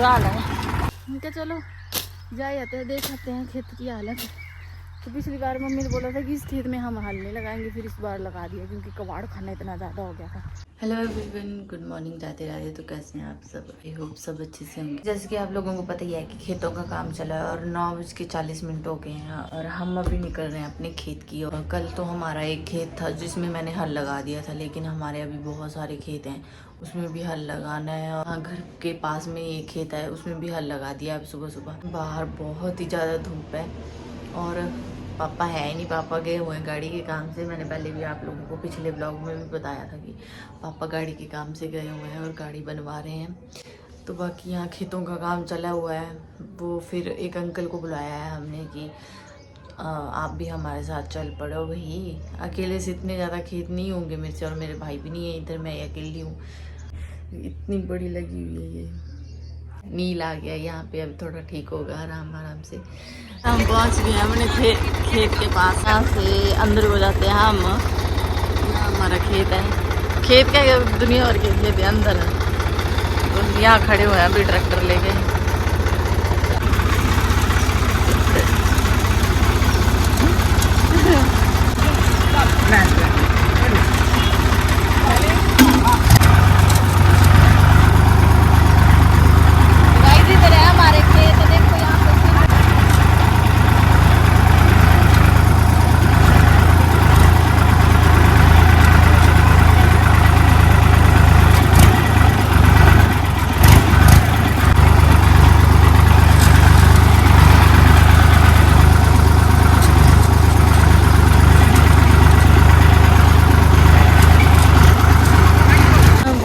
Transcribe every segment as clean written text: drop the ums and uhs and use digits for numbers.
बुरा हाल है। उनके चलो जाए आते हैं, देख आते हैं खेत की हालत। तो पिछली बार मम्मी ने बोला था कि इस खेत में हम हल नहीं लगाएंगे, फिर इस बार लगा दिया क्योंकि कबाड़ खाना इतना ज़्यादा हो गया था। Hello everyone, good morning Radhe Radhe. तो कैसे हैं आप सब? आई होप सब अच्छे से होंगे। जैसे कि आप लोगों को पता ही है कि खेतों का काम चला है और 9:40 हो गए हैं और हम अभी निकल रहे हैं अपने खेत की। और कल तो हमारा एक खेत था जिसमें मैंने हल लगा दिया था, लेकिन हमारे अभी बहुत सारे खेत हैं, उसमें भी हल लगाना है। और घर के पास में एक खेत है, उसमें भी हल लगा दिया। अब सुबह सुबह बाहर बहुत ही ज़्यादा धूप है और पापा है ही नहीं, पापा गए हुए हैं गाड़ी के काम से। मैंने पहले भी आप लोगों को पिछले ब्लॉग में भी बताया था कि पापा गाड़ी के काम से गए हुए हैं और गाड़ी बनवा रहे हैं। तो बाकी यहाँ खेतों का काम चला हुआ है। वो फिर एक अंकल को बुलाया है हमने कि आप भी हमारे साथ चल पड़ो भाई, अकेले से इतने ज़्यादा खेत नहीं होंगे मेरे से, और मेरे भाई भी नहीं है इधर, मैं अकेली हूँ। इतनी बड़ी लगी हुई है ये, नील आ गया यहाँ पे, अब थोड़ा ठीक होगा आराम आराम से। हम पहुँच गए हैं अपने खेत के पास। यहाँ से अंदर हो जाते हैं हम। यहाँ हमारा खेत है, खेत का दुनिया भर के खेत है अंदर है। तो यहाँ खड़े हुए हैं अभी ट्रैक्टर लेके।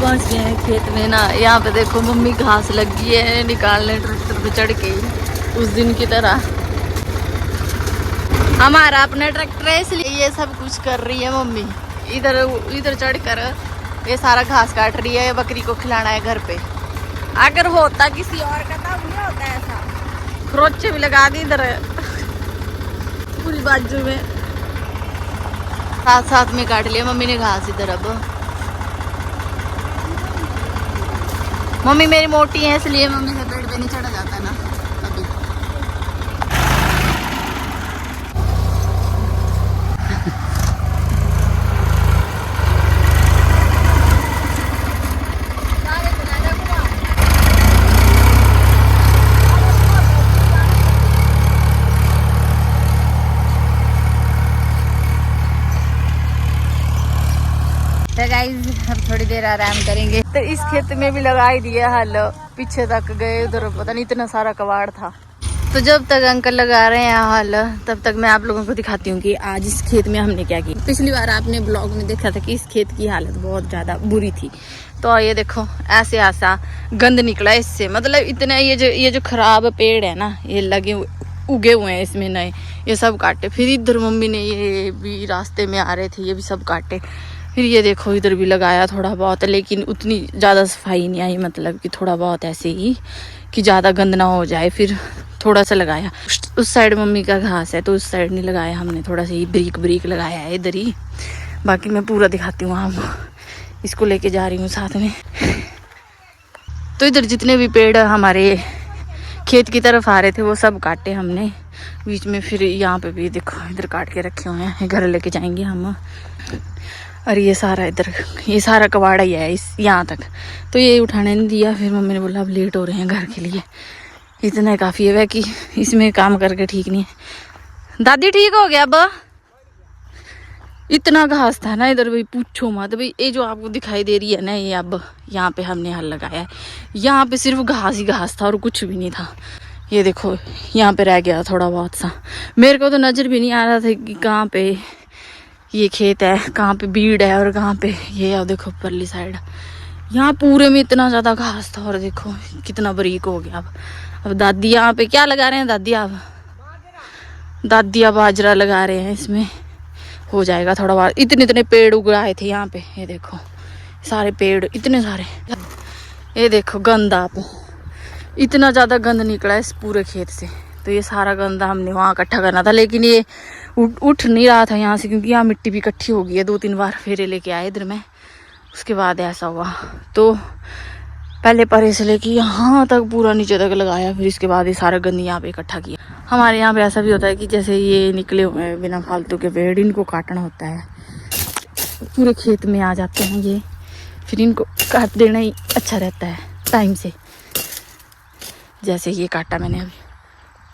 पहुंच गए हैं खेत में ना। यहाँ पे देखो मम्मी घास लगी है निकालने ट्रैक्टर पे चढ़ के, उस दिन की तरह। हमारा अपना ट्रैक्टर है इसलिए ये सब कुछ कर रही है मम्मी। इधर इधर चढ़ कर ये सारा घास काट रही है, बकरी को खिलाना है घर पे। अगर होता किसी और का तब नहीं होता ऐसा। खरोचे भी लगा दी इधर पूरी बाजू में, साथ साथ में काट लिया मम्मी ने घास इधर। अब मम्मी मेरी मोटी है इसलिए मम्मी से पेड़ पे नहीं चढ़ा जाता है ना अभी। तो गाइस अब थोड़ी देर आराम करेंगे। तो इस खेत में भी लगा ही दिया हल, पीछे तक गए उधर पता नहीं इतना सारा कबाड़ था। तो जब तक अंकल लगा रहे हैं हल तब तक मैं आप लोगों को दिखाती हूँ कि आज इस खेत में हमने क्या किया। पिछली बार आपने ब्लॉग में देखा था कि इस खेत की हालत बहुत ज़्यादा बुरी थी। तो ये देखो ऐसे ऐसा गंद निकला इससे, मतलब इतना ये जो खराब पेड़ है ना, ये लगे उगे हुए हैं इसमें नए, ये सब काटे। फिर इधर मम्मी ने ये भी रास्ते में आ रहे थे, ये भी सब काटे। फिर ये देखो इधर भी लगाया थोड़ा बहुत, लेकिन उतनी ज़्यादा सफाई नहीं आई, मतलब कि थोड़ा बहुत ऐसे ही कि ज़्यादा गंद ना हो जाए। फिर थोड़ा सा लगाया। उस साइड मम्मी का घास है तो उस साइड नहीं लगाया हमने, थोड़ा सा ही ब्रीक ब्रीक लगाया है इधर ही। बाकी मैं पूरा दिखाती हूँ, हम इसको लेके जा रही हूँ साथ में। तो इधर जितने भी पेड़ हमारे खेत की तरफ आ रहे थे वो सब काटे हमने बीच में। फिर यहाँ पे भी देखो इधर काट के रखे हुए हैं, घर लेके जाएंगे हम। और ये सारा इधर ये सारा कबाड़ा ही है इस यहाँ तक, तो ये उठाने नहीं दिया। फिर मम्मी ने बोला अब लेट हो रहे हैं घर के लिए, इतना काफ़ी है कि इसमें काम करके ठीक नहीं है। दादी ठीक हो गया अब? इतना घास था ना इधर भाई, पूछो मत भाई। ये जो आपको दिखाई दे रही है ना, ये अब यहाँ पे हमने हल लगाया है। यहाँ पे सिर्फ घास ही घास था और कुछ भी नहीं था। ये देखो यहाँ पे रह गया थोड़ा बहुत सा, मेरे को तो नज़र भी नहीं आ रहा था कि कहाँ पे ये खेत है, कहाँ पे बीड़ है और कहाँ पे ये है। देखो परली साइड यहाँ पूरे में इतना ज़्यादा घास था और देखो कितना बारीक हो गया। अब दादी यहाँ पे क्या लगा रहे हैं? दादी अब बाजरा लगा रहे हैं, इसमें हो जाएगा थोड़ा बहुत। इतने इतने पेड़ उगाए थे यहाँ पे, ये देखो सारे पेड़ इतने सारे। ये देखो गंद, आप इतना ज़्यादा गंद निकला है इस पूरे खेत से। तो ये सारा गंदा हमने वहाँ इकट्ठा करना था, लेकिन ये उठ नहीं रहा था यहाँ से, क्योंकि यहाँ मिट्टी भी इकट्ठी हो गई है। 2-3 बार फेरे लेके आए इधर में, उसके बाद ऐसा हुआ। तो पहले परे से लेके यहाँ तक पूरा नीचे तक लगाया, फिर इसके बाद ये सारा गंद यहाँ पे इकट्ठा किया। हमारे यहाँ पे ऐसा भी होता है कि जैसे ये निकले हुए हैं बिना फालतू के पेड़, इनको काटना होता है, पूरे खेत में आ जाते हैं ये, फिर इनको काट देना ही अच्छा रहता है टाइम से। जैसे ये काटा मैंने अभी,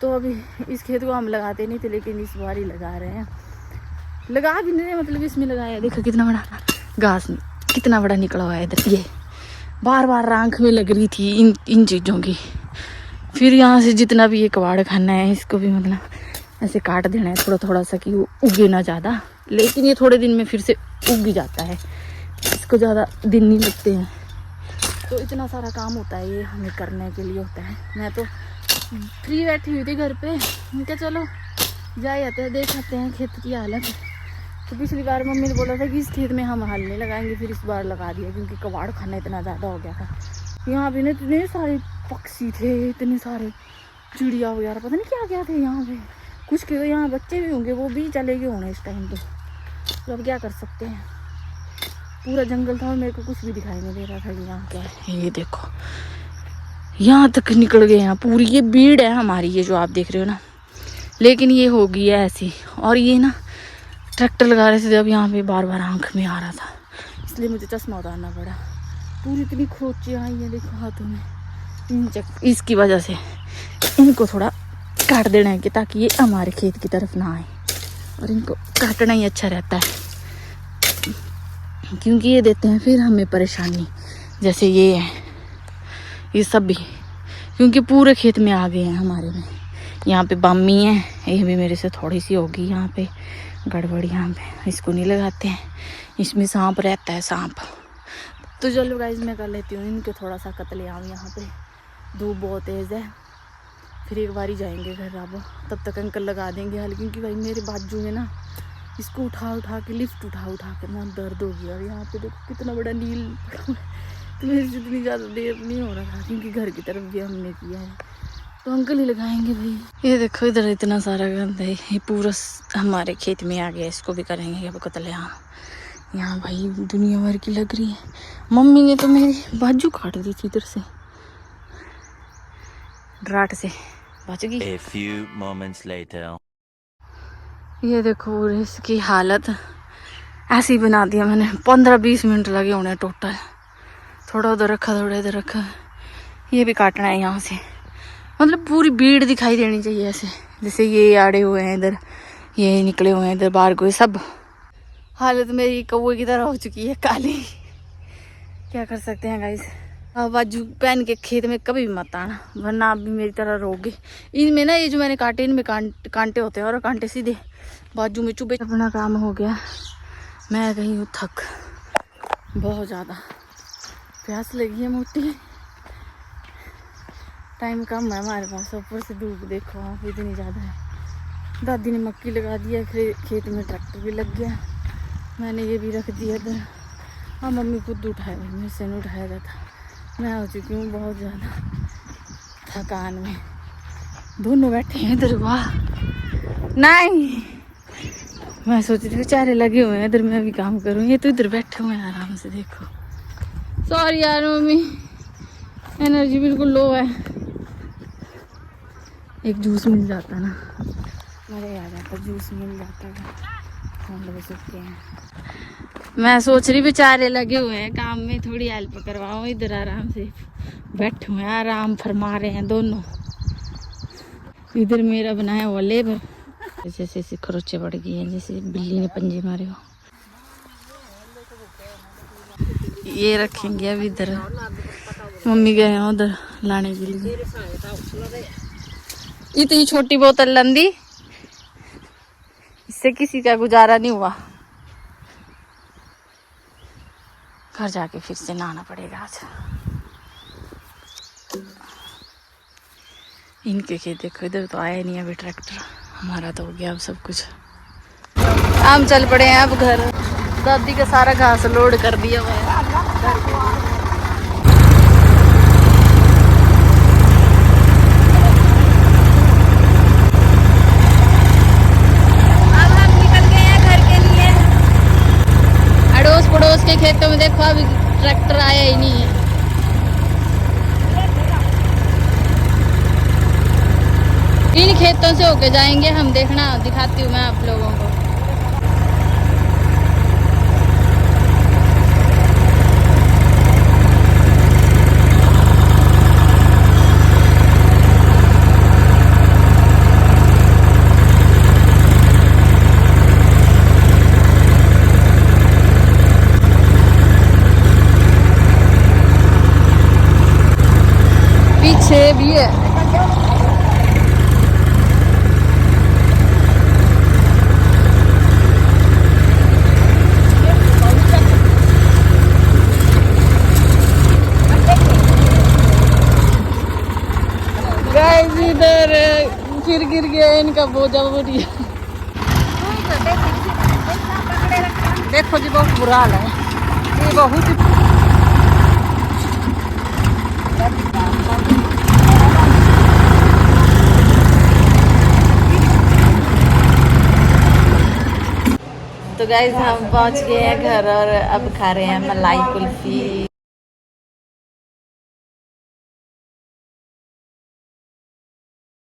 तो अभी इस खेत को हम लगाते नहीं थे, लेकिन इस बार ही लगा रहे हैं। लगा भी नहीं, मतलब इसमें लगाया, देखो कितना बड़ा घास कितना बड़ा निकला हुआ है इधर। ये बार बार आँख में लग रही थी इन चीज़ों की। फिर यहाँ से जितना भी ये कबाड़ खाना है, इसको भी मतलब ऐसे काट देना है थोड़ा थोड़ा सा, कि वो उगे ना ज़्यादा, लेकिन ये थोड़े दिन में फिर से उग जाता है, इसको ज़्यादा दिन नहीं लगते हैं। तो इतना सारा काम होता है, ये हमें करने के लिए होता है। मैं तो फ्री बैठी हुई थी घर पे, क्या चलो जाए आते हैं, देख आते हैं खेत की हालत। तो पिछली बार मम्मी ने बोला था कि इस खेत में हम हल नहीं लगाएंगे, फिर इस बार लगा दिया क्योंकि कबाड़ खाना इतना ज़्यादा हो गया था। यहाँ भी ना इतने सारे पक्षी थे, इतने सारे चिड़िया वगैरह, पता नहीं क्या क्या थे यहाँ पे। कुछ के तो यहाँ बच्चे भी होंगे, वो भी चले गए होने इस टाइम तो अब क्या कर सकते हैं। पूरा जंगल था और मेरे को कुछ भी दिखाई नहीं दे रहा था कि यहाँ क्या है। ये देखो यहाँ तक निकल गए हैं पूरी, ये भीड़ है हमारी, ये जो आप देख रहे हो ना, लेकिन ये हो गई है ऐसी। और ये ना ट्रैक्टर लगा रहे थे जब, यहाँ पे बार बार आँख में आ रहा था, इसलिए मुझे चश्मा उतारना पड़ा। पूरी इतनी खरोचियाँ आई हैं देखो हाथों में, इसकी वजह से इनको थोड़ा काट देना है कि ताकि ये हमारे खेत की तरफ ना आए, और इनको काटना ही अच्छा रहता है क्योंकि ये देते हैं फिर हमें परेशानी। जैसे ये है, ये सब भी क्योंकि पूरे खेत में आ गए हैं हमारे में। यहाँ पे बामी है, ये भी मेरे से थोड़ी सी होगी यहाँ पे गड़बड़, यहाँ पे इसको नहीं लगाते हैं, इसमें सांप रहता है सांप। तो चलो गाइस मैं कर लेती हूँ इनके थोड़ा सा कतलेआम। यहाँ पे धूप बहुत तेज़ है, फिर एक बार ही जाएंगे घर। अब तब तक अंकल लगा देंगे हल, क्योंकि भाई मेरे बाजू में ना इसको उठा उठा के, लिफ्ट उठा कर ना दर्द हो गया। और यहाँ पे देखो कितना बड़ा नील तो मेरे से इतनी ज़्यादा देर नहीं हो रहा था क्योंकि घर की तरफ भी हमने किया है, तो अंकल ही लगाएंगे भाई। ये देखो इधर इतना सारा गंद है, ये पूरा हमारे खेत में आ गया, इसको भी करेंगे अब कतलेआम। यहाँ भाई दुनिया भर की लग रही है। मम्मी ने तो मेरी बाजू काट दी थी इधर से, ड्राट से बच गई। A few moments later. ये देखो इसकी हालत ऐसी ही बना दिया मैंने। 15-20 मिनट लगे होने टोटल। थोड़ा उधर रखा, थोड़ा इधर रखा, ये भी काटना है यहाँ से। मतलब पूरी भीड़ दिखाई देनी चाहिए ऐसे, जैसे ये आड़े हुए हैं इधर, ये निकले हुए हैं इधर बाहर को, सब हालत मेरी कौवे की तरह हो चुकी है काली। क्या कर सकते हैं गाइस। अब बाजू पहन के खेत में कभी भी मत आना, वरना आप भी मेरी तरह रहोगे। इनमें ना ये जो मैंने काटे, इनमें कांटे होते हैं और कांटे सीधे बाजू में चुभे। अपना काम हो गया, मैं गई हूँ थक, बहुत ज़्यादा प्यास लगी है मोटी। टाइम कम है हमारे पास, ऊपर से धूप देखो आप इतनी ज़्यादा है। दादी ने मक्की लगा दिया, खेत में ट्रैक्टर भी लग गया, मैंने ये भी रख दिया इधर। हाँ मम्मी खुद उठाए, मेरे से नहीं उठाया जाता। मैं हो चुकी हूँ बहुत ज़्यादा थकान में। दोनों बैठे हैं इधर, वाह नहीं, मैं सोची थी बेचारे लगे हुए हैं इधर, मैं भी काम करूँ, ये तो इधर बैठे हुए हैं आराम से। देखो सॉरी यार मम्मी, एनर्जी बिल्कुल लो है। एक जूस मिल जाता ना, मज़ा आ जाता, जूस मिल जाता है। हम लोग सकते हैं, मैं सोच रही बेचारे लगे हुए हैं काम में, थोड़ी हेल्प करवाओ। इधर आराम से बैठे हुए हैं, आराम फरमा रहे हैं दोनों। इधर मेरा बनाया हुआ लेबर, जैसे ऐसे खरोचे बढ़ गई हैं, जैसे बिल्ली ने पंजे मारे हो। ये रखेंगे अब इधर, मम्मी गए हैं उधर लाने के लिए। इतनी छोटी बोतल लंदी, इससे किसी का गुजारा नहीं हुआ। घर जाके फिर से नहाना पड़ेगा आज। इनके खेत देखो, इधर तो आया नहीं अभी ट्रैक्टर, हमारा तो हो गया अब सब कुछ। हम चल पड़े हैं अब घर, दादी का सारा घास लोड कर दिया हुआ है। अब हम निकल गए हैं घर के लिए। अड़ोस पड़ोस के खेतों में देखो अभी ट्रैक्टर आया ही नहीं है। इन खेतों से होके जाएंगे हम, देखना दिखाती हूँ मैं आप लोगों को। पीछे भी है। गाइस इधर फिर गिर गया इनका बोझा बोरी। देखो जी बहुत बुरा हाल है, ये बहुत तो गाइस हम पहुंच गए हैं घर और अब खा रहे हैं मलाई कुल्फी।